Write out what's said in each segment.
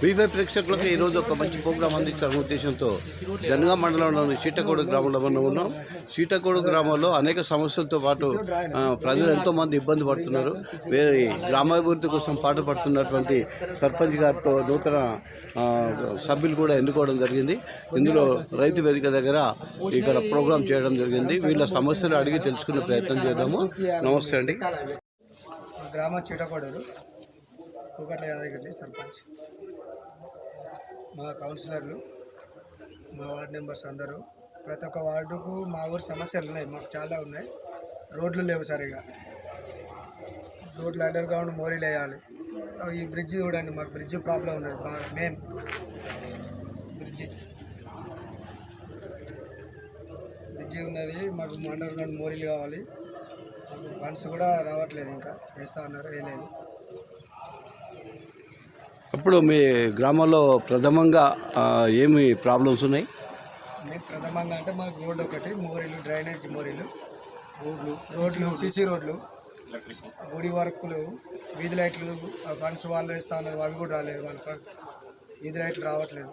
వీవై ప్రేక్షకులకు ఈరోజు ఒక మంచి ప్రోగ్రాం అందించాలనే ఉద్దేశంతో జనగాం మండలంలోని చీటకోడు గ్రామంలో మనం ఉన్నాం. చీటకోడు గ్రామంలో అనేక సమస్యలతో పాటు ప్రజలు ఎంతోమంది ఇబ్బంది పడుతున్నారు. వేరే గ్రామాభివృద్ధి కోసం పాటుపడుతున్నటువంటి సర్పంచ్ గారితో నూతన సభ్యులు కూడా ఎన్నుకోవడం జరిగింది. ఇందులో రైతు వేదిక దగ్గర ఇక్కడ ప్రోగ్రాం చేయడం జరిగింది. వీళ్ళ సమస్యలు అడిగి తెలుసుకునే ప్రయత్నం చేద్దాము. నమస్తే అండి. గ్రామ చీటకోడూరు కూకట్ల యాదగిరి సర్పంచ్. మా కౌన్సిలర్లు, మా వార్డు మెంబర్స్ అందరూ ప్రతి ఒక్క వార్డుకు మా ఊరు సమస్యలు ఉన్నాయి. మాకు చాలా ఉన్నాయి. రోడ్లు లేవు సరిగా. రోడ్లు అండర్ గ్రౌండ్ మోరీలు వేయాలి. ఈ బ్రిడ్జి చూడండి, మాకు బ్రిడ్జి ప్రాబ్లం ఉన్నది. బాగా మెయిన్ బ్రిడ్జి ఉన్నది. మాకు అండర్ గ్రౌండ్ మోరీలు కావాలి. ఫండ్స్ కూడా రావట్లేదు, ఇంకా వేస్తూ ఉన్నారు, వేయలేదు. ఇప్పుడు మీ గ్రామంలో ప్రథమంగా ఏమి ప్రాబ్లమ్స్ ఉన్నాయి? ప్రథమంగా అంటే మాకు రోడ్డు ఒకటి, మోరీలు, డ్రైనేజ్ మోరీలు, రోడ్లు సీసీ రోడ్లు, గుడి వర్కులు, వీధి లైట్లు ఫండ్స్ వాళ్ళు వేస్తూ ఉన్నారు, అవి కూడా రాలేదు. వాళ్ళ వీధి లైట్లు రావట్లేదు.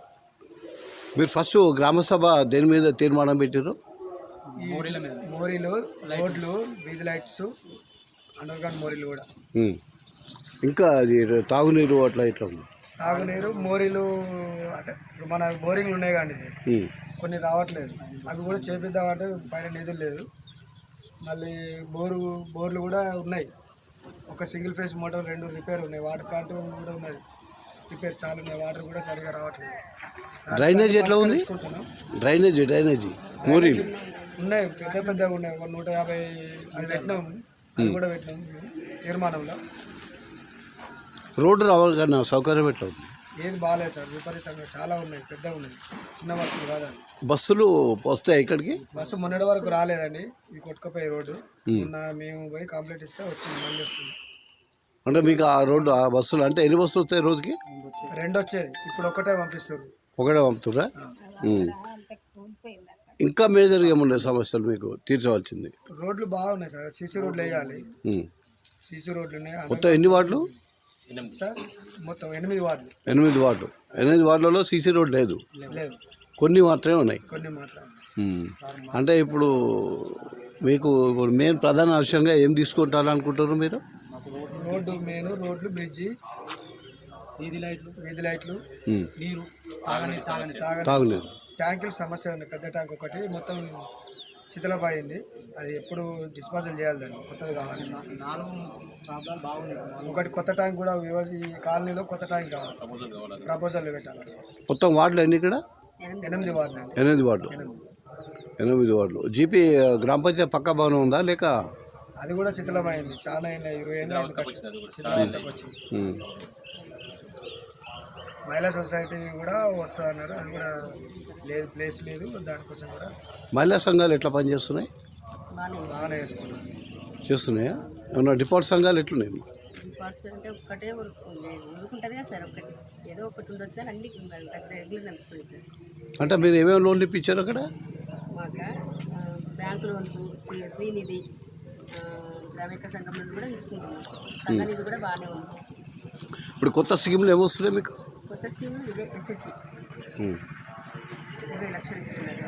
మీరు ఫస్ట్ గ్రామసభ దేని మీద తీర్మానం పెట్టారు? మోరీలు, రోడ్లు, వీధి లైట్స్, అండర్ గ్రౌండ్ మోరీలు కూడా. ఇంకా అది తాగునీరు అట్లా ఇట్లా ఉంది. తాగునీరు మోరీలు అంటే మన బోరింగ్లు ఉన్నాయి కానీ కొన్ని రావట్లేదు. అవి కూడా చేపిద్దామంటే పైన నిధులు లేదు. మళ్ళీ బోర్లు కూడా ఉన్నాయి. ఒక సింగిల్ ఫేస్ మోటార్ 2 రిపేర్ ఉన్నాయి. వాటర్ ప్లాంట్ కూడా ఉన్నది, రిపేర్ చాలా ఉన్నాయి. వాటర్ కూడా సరిగా రావట్లేదు. డ్రైనేజ్ ఎట్లా ఉంది? డ్రైనేజీ మోరీలు ఉన్నాయి, పెద్దగా ఉన్నాయి. 150 అది పెట్టినాం, అది కూడా పెట్టినాం తీర్మానంలో. రోడ్డు రావాలన్నా సౌకర్యం ఎట్లా ఉంది? ఏది బాగాలేదు సార్, విపరీతంగా చాలా ఉన్నాయి, పెద్దగా ఉన్నాయి, చిన్న వర్కులు కాదండి. బస్సులు వస్తాయి ఇక్కడికి? బస్సు మొన్నటి వరకు రాలేదండి, ఇది కొట్టుకుపోయే రోడ్డు. మేము పోయి కంప్లీట్ ఇస్తే వచ్చింది, మళ్ళీ వస్తుంది. అంటే మీకు ఆ రోడ్డు ఆ బస్సులు అంటే ఎన్ని బస్సులు వస్తాయి రోజుకి? 2 వచ్చేది, ఇప్పుడు ఒకటే పంపిస్తారు. ఒకటే పంపుతురా? ఇంకా మేజర్గా ఏమున్నాయి సమస్యలు మీకు తీర్చవలసింది? రోడ్లు బాగున్నాయి సార్, సీసీ రోడ్లు వేయాలి. సీసీ రోడ్లు ఉన్నాయి. మొత్తం ఎన్ని వార్డులు సార్? మొత్తం 8 వార్డులు. 8 వార్డులు. 8 వార్డులలో సీసీ రోడ్ లేదు, కొన్ని మాత్రమే ఉన్నాయి. అంటే ఇప్పుడు మీకు మెయిన్ ప్రధాన అంశంగా ఏం తీసుకుంటారు అనుకుంటారు మీరు? రోడ్డు మెయిన్, రోడ్లు, బ్రిడ్జి, వీధి లైట్లు, నీరు, తాగునీరు, ట్యాంకుల సమస్య ఉంది. పెద్ద ట్యాంక్ ఒకటి మొత్తం శిథిలమైంది, అది ఎప్పుడు డిస్పోజల్ చేయాలి, దాన్ని కొత్తది కావాలి. ఒకటి కొత్త ట్యాంక్ కూడా ఈ కాలనీలో కొత్త ట్యాంక్ కావాలి, ప్రపోజల్ పెట్టాలి. మొత్తం వార్డులు ఎన్ని ఇక్కడ? 8 వార్డులు. 8 వార్డులు. జీపీ గ్రామ పంచాయతీ పక్క భవనం ఉందా లేక? అది కూడా శిథిలమైంది, చాలా 20 ఏళ్ళు శిథిలావస్థకు వచ్చింది. మహిళా సొసైటీ కూడా వస్తున్నారు, అది కూడా లేదు, ప్లేస్ లేదు. దానికోసం కూడా మహిళా సంఘాలు ఎట్లా పనిచేస్తున్నాయి? బాగానే చేస్తున్నాయా? ఏమన్నా డిపార్ట్ సంఘాలు ఎట్లున్నాయి? అంటే ఒక్కటే ఊరుకుంటుంది కదా సార్, ఒకటి ఏదో ఒకటి ఉండొచ్చు కానీ అన్ని రెగ్యులర్ నడుస్తుంది సార్. అంటే మీరు ఏమేమి లోన్లు ఇప్పించారు అక్కడ? మాకు బ్యాంకు లోన్లు, శ్రీనిధి, గ్రామీణ సంఘం నుండి కూడా తీసుకుంటున్నాం. సంఘ నిధి కూడా బాగానే ఉంది. ఇప్పుడు కొత్త స్కీమ్లు ఏమొస్తున్నాయి మీకు? కొత్త స్కీమ్లు ఇవే, ఎస్హెచ్జి 20 లక్షలు ఇస్తున్నారు.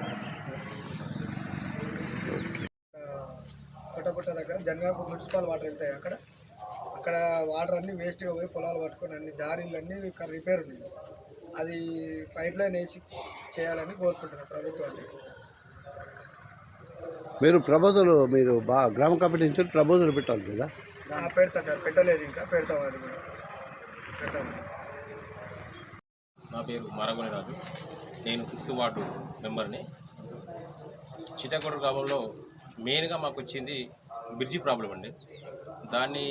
పుట్ట దగ్గర జనగాం మున్సిపల్ వాటర్ వెళ్తాయి. అక్కడ వాటర్ అన్నీ వేస్ట్గా పోయి పొలాలు పట్టుకొని అన్ని దారిలన్నీ రిపేర్ ఉన్నాయి. అది పైప్ లైన్ వేసి చేయాలని కోరుకుంటున్నాను ప్రభుత్వాన్ని. మీరు గ్రామ కమిటీ నుంచి ప్రపోజల్ పెట్టాలి కదా? పెడతా సార్, పెట్టలేదు, ఇంకా పెడతాం. అది పెడతాము. నా పేరు మరగొని రాజు, నేను 5th వార్డు మెంబర్ని. చీటకోడు గ్రామంలో మెయిన్గా మాకు వచ్చింది బ్రిడ్జి ప్రాబ్లం అండి. దాన్ని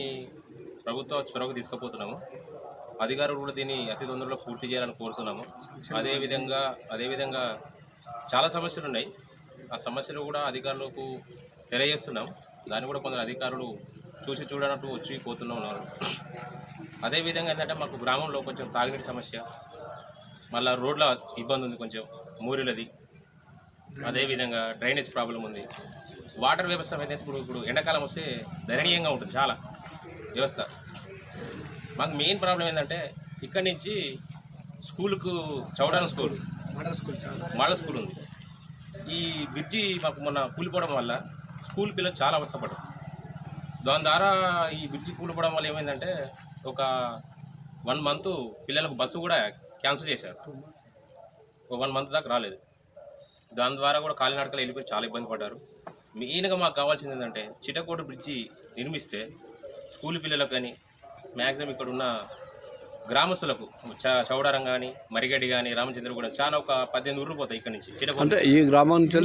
ప్రభుత్వ చొరవకు తీసుకుపోతున్నాము. అధికారులు కూడా దీన్ని అతి తొందరలో పూర్తి చేయాలని కోరుతున్నాము. అదేవిధంగా చాలా సమస్యలు ఉన్నాయి. ఆ సమస్యలు కూడా అధికారులకు తెలియజేస్తున్నాం. దాన్ని కూడా కొందరు అధికారులు చూడనట్టు వచ్చి పోతున్నారు. అదేవిధంగా ఏంటంటే మాకు గ్రామంలో కొంచెం తాగునీటి సమస్య, మళ్ళీ రోడ్ల ఇబ్బంది ఉంది, కొంచెం మూరిలది. అదేవిధంగా డ్రైనేజ్ ప్రాబ్లం ఉంది. వాటర్ వ్యవస్థ అయితే ఇప్పుడు ఎండాకాలం వస్తే దయనీయంగా ఉంటుంది చాలా వ్యవస్థ. మాకు మెయిన్ ప్రాబ్లం ఏంటంటే ఇక్కడి నుంచి స్కూల్కు చౌడాన స్కూల్ మోడల్ స్కూల్ ఉంది. ఈ బ్రిడ్జి మాకు మొన్న కూలిపోవడం వల్ల స్కూల్ పిల్లలు చాలా అవస్థపడ్డారు. దాని ద్వారా ఈ బ్రిడ్జి కూలిపోవడం వల్ల ఏమైందంటే ఒక 1 మంత్ పిల్లలకు బస్సు కూడా క్యాన్సిల్ చేశారు. ఒక 1 మంత్ దాకా రాలేదు. దాని ద్వారా కూడా కాలినడకలు వెళ్ళిపోయి చాలా ఇబ్బంది పడ్డారు. మెయిన్గా మాకు కావాల్సింది ఏంటంటే చిటకోట బ్రిడ్జి నిర్మిస్తే స్కూల్ పిల్లలకు కానీ మ్యాక్సిమం ఇక్కడ ఉన్న గ్రామస్తులకు చౌడారం కానీ మరిగడ్డి కానీ రామచంద్రగూడెం చాలా ఒక 18 ఊర్లు పోతాయి ఇక్కడ నుంచి చిటకోట. అంటే ఈ గ్రామం నుంచి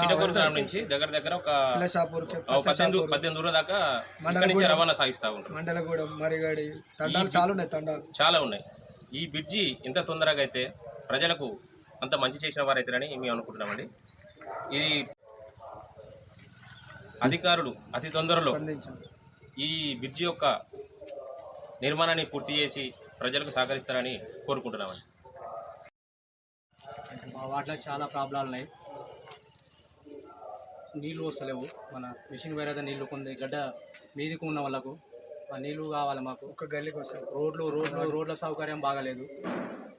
చిటకోట గ్రామం నుంచి దగ్గర ఒక 18 ఊర్ల దాకా ఇక్కడ నుంచి రవాణా సాగిస్తూ ఉంటారు. మండలగూడెం, మరిగడి, తండాలు చాలా ఉన్నాయి. ఈ బ్రిడ్జి ఎంత తొందరగా అయితే ప్రజలకు అంత మంచి చేసిన వారైతారని మేము అనుకుంటున్నామండి. ఇది అధికారులు అతి తొందరలో ఈ బ్రిడ్జి యొక్క నిర్మాణాన్ని పూర్తి చేసి ప్రజలకు సహకరిస్తారని కోరుకుంటున్నామండి. మా వాటిలో చాలా ప్రాబ్లాలు ఉన్నాయి. నీళ్ళు వస్తలేవు. మన మిషన్ వేరే నీళ్ళు కొన్ని గడ్డ మీదికి ఉన్న వాళ్ళకు ఆ నీళ్ళు కావాలి. మాకు ఒక గల్లీకి వస్తాయి. రోడ్ల సౌకర్యం బాగాలేదు.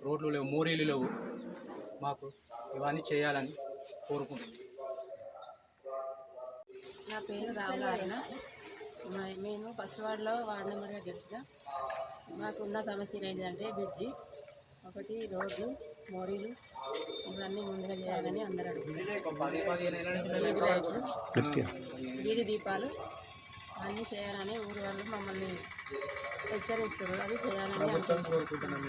రోడ్లు లేవు, మోరీలు లేవు. మాకు ఇవన్నీ చేయాలని కోరుకుంటున్నాం. నా పేరు రావులారణ. మేము ఫస్ట్ వార్డులో వార్డు నెంబర్గా గెలిచిన. మాకున్న సమస్యలు ఏంటంటే బ్రిడ్జి ఒకటి, రోడ్లు, మోరీలు ఇవన్నీ ముందుగా చేయాలని అందరూ అడుగుతున్నారు. వీధి లైట్లు, వీధి దీపాలు అన్నీ చేయాలని ఊరు వాళ్ళు మమ్మల్ని హెచ్చరిస్తారు. అది చేయాలని కోరుకుంటున్నాం.